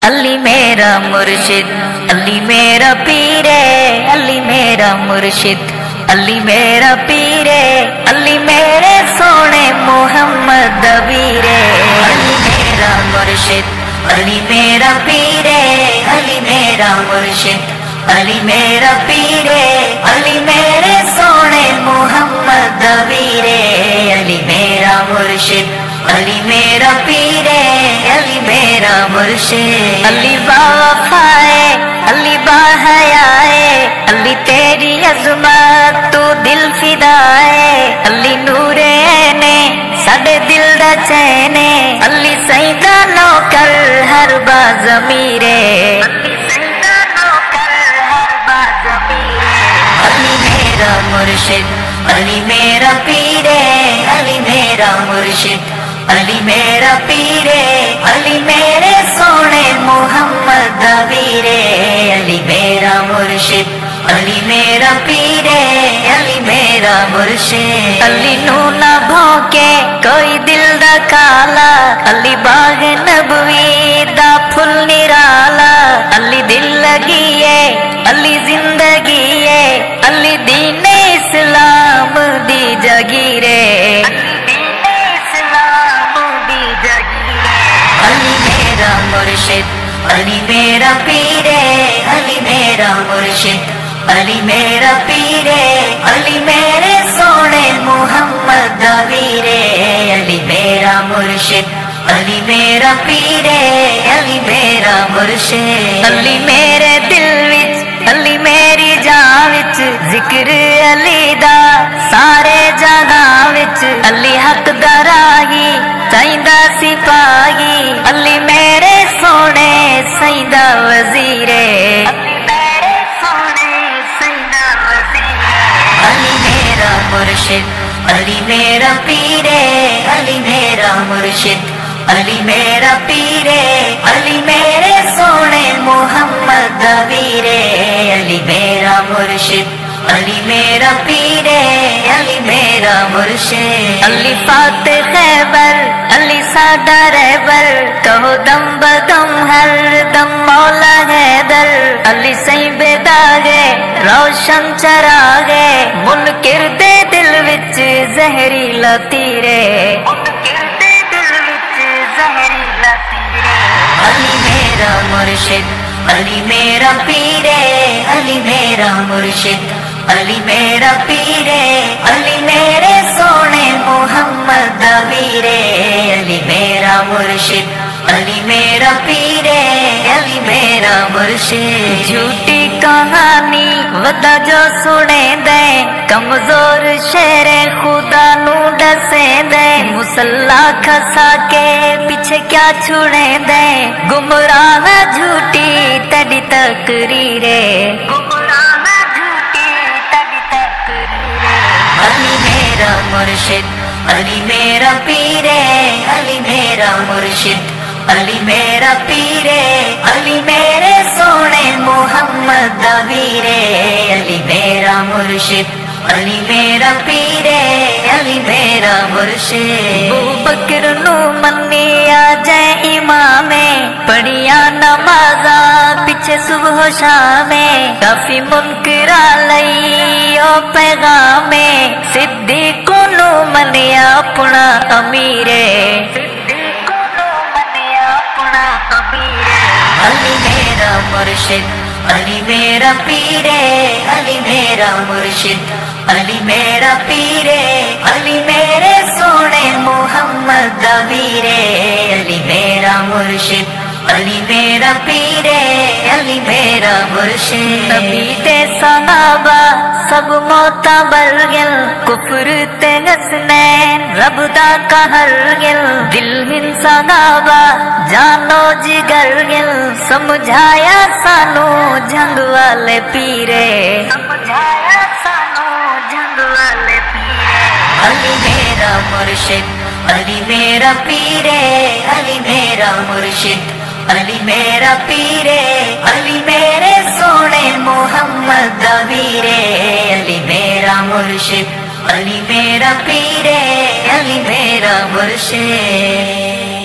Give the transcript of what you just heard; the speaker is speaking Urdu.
علی میرا مرشد، علی میرا پیرے، علی میرا مرشد، علی میرا پیرے، علی میرے سونے محمد ویرے، علی میرا مرشد، علی میرا پیرے، علی میرا مرشد، علی میرا پیرے، علی میرے سونے محمد ویرے، علی میرا مرشد، علی میرا پیرے، علی میرا مرشد، علی باوفائے، علی باحیائے، علی تیری عظمت تو دل فدائے، علی نور عینے ساڈے دل دا چینے، علی سیدہ نوکر ہر بازمیرے، علی میرا مرشد، علی میرا پیرے، علی میرا مرشد، علی میرا پیرے، علی میرے سونے محمد ویرے، علی میرا مرشد، علی میرا پیرے، علی میرا مرشد، علی نو نہ بھونکے کوئی دل دا کالا، علی باغ نبوی دا پھل نرالا، علی دل لگی ہے، علی زندگی ہے، علی دین اسلام دی جگیرے، علی میرا مرشد، علی میرا پیرے، علی میرا مرشد، علی میرا پیرے، علی میرے سونے محمد ویرے، علی میرا مرشد، علی میرا پیرے، علی میرا مرشد، علی میرے دل وچ، علی میری جان وچ ذکر علی دا سارے جہاں وچ، علی حق دا راہی چاہیدا سپاہی، علی میرے سونے سیدہ وزیرے، علی میرا مرشد، علی میرا پیرے، علی میرا مرشد، علی میرا پیرے، علی میرے سونے محمد ویرے، علی میرا مرشد، علی میرا پیرے، علی میرا مرشد، علی فاتح خیبر، علی ساڈا رہبر، کہو دم بدم ہر دم مولا حیدر، علی سہی بیداغے روشن چراغے، منکر دے دل وچ زہریلا تیرے، علی میرا مرشد، علی میرا پیرے، علی میرا مرشد، علی میرا پیرے، علی میرے سونے محمد ویرے، علی میرا مرشد، علی میرا پیرے، علی میرا مرشد، جھوٹی کہانی ودا جو سنے دے، کمزور شیر خدا نو ڈسے دے، مسلح کھسا کے پیچھے کیا چھڑے دے، گمراہ جھوٹی تیری تقریرے، علی میرا مرشد، علی میرا پیرے، علی میرا مرشد، علی میرا پیرے، علی میرے سونے محمد ویرے، علی میرا مرشد، علی میرا پیرے، علی میرا مرشد، ابوبکر نو منیا جے امام، پڑھیا نمازاں پیچھے صبح و شام، کافی منکرا لئی او پیغام، صدیق نو منیا اپنا امیرے، علی میرا مرشد، علی میرا پیرے، علی میرا مرشد، علی میرا پیرے، علی میرے سونے محمد ویرے، علی میرا مرشد، علی میرا پیرے، علی میرا مرشد، نبی تے صحابہ سب معتبر گل، کفر تے حسنین رب دا قہر گل، دل ہن صحابہ جانو جگر گل، سمجھایا سانو جنگ والے پیرے، سمجھایا سانو جنگ والے پیرے، علی میرا مرشد، علی میرا پیرے، علی میرا مرشد، علی میرا پیرے، علی میرے سونے محمد ویرے، علی میرا مرشد، علی میرا پیرے، علی میرا مرشد۔